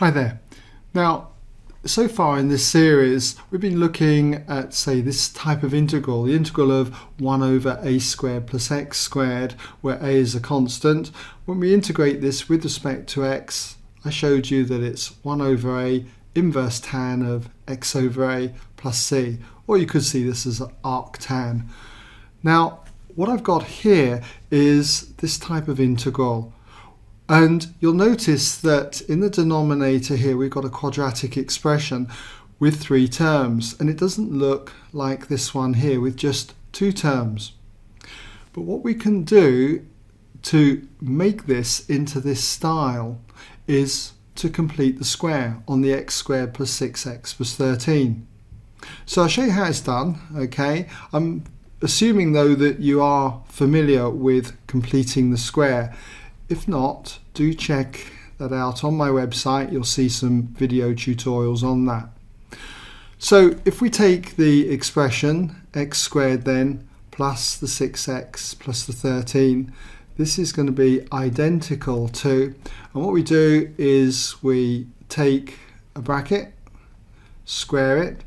Hi there. Now, so far in this series, we've been looking at, say, this type of integral, the integral of 1 over a squared plus x squared, where a is a constant. When we integrate this with respect to x, I showed you that it's 1 over a inverse tan of x over a plus c, or you could see this as arctan. Now, what I've got here is this type of integral. And you'll notice that in the denominator here we've got a quadratic expression with 3 terms, and it doesn't look like this one here with just 2 terms. But what we can do to make this into this style is to complete the square on the x squared plus 6x plus 13. So I'll show you how it's done. Okay, I'm assuming though that you are familiar with completing the square. If not, do check that out on my website. You'll see some video tutorials on that. So if we take the expression x squared then plus the 6x plus the 13, this is going to be identical to, and what we do is we take a bracket, square it,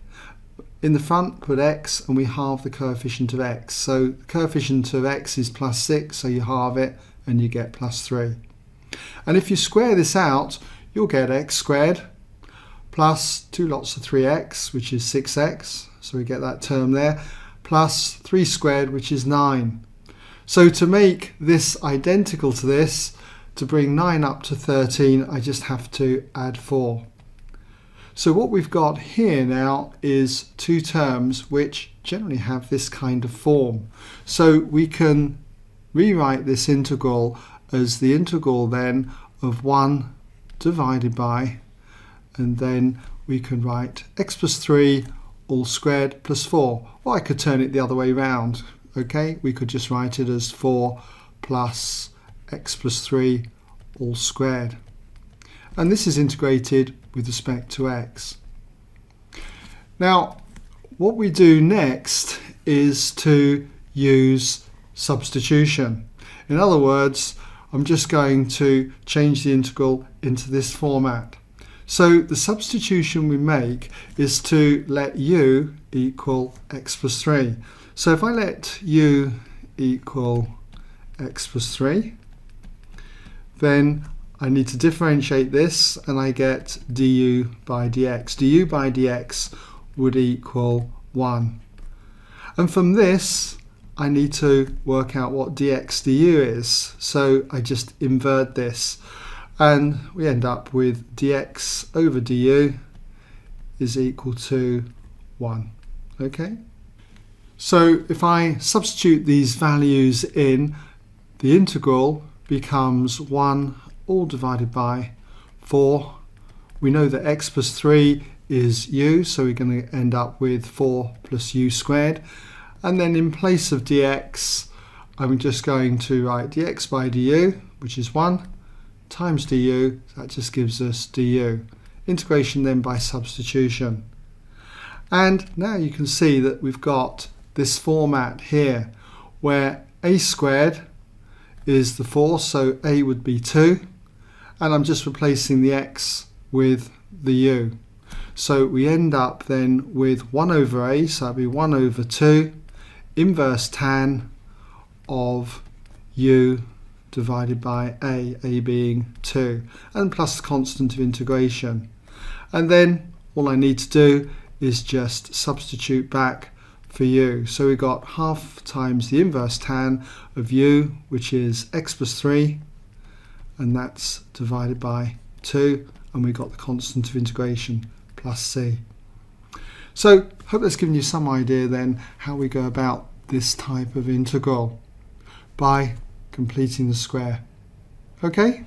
in the front put x, and we halve the coefficient of x. So the coefficient of x is plus 6, so you halve it and you get plus 3. And if you square this out, you'll get x squared plus 2 lots of 3x, which is 6x, so we get that term there, plus 3 squared, which is 9. So to make this identical to this, to bring 9 up to 13, I just have to add 4. So what we've got here now is 2 terms which generally have this kind of form. So we can rewrite this integral as the integral then of 1 divided by, and then we can write x plus 3 all squared plus 4. Or I could turn it the other way round. Okay, we could just write it as 4 plus x plus 3 all squared. And this is integrated with respect to x. Now, what we do next is to use substitution. In other words, I'm just going to change the integral into this format. So the substitution we make is to let u equal x plus 3. So if I let u equal x plus 3, then I need to differentiate this, and I get du by dx. Du by dx would equal 1. And from this, I need to work out what dx du is. So I just invert this, and we end up with dx over du is equal to 1. Okay? So if I substitute these values in, the integral becomes 1 all divided by 4. We know that x plus 3 is u, so we're going to end up with 4 plus u squared. And then in place of dx, I'm just going to write dx by du, which is 1, times du, that just gives us du. Integration then by substitution. And now you can see that we've got this format here, where a squared is the 4, so a would be 2, and I'm just replacing the x with the u. So we end up then with 1 over a, so that'd be 1 over 2, inverse tan of u divided by a being 2, and plus the constant of integration. And then all I need to do is just substitute back for u. So we got half times the inverse tan of u, which is x plus 3, and that's divided by 2, and we got the constant of integration plus c. So hope that's given you some idea then how we go about this type of integral by completing the square. Okay?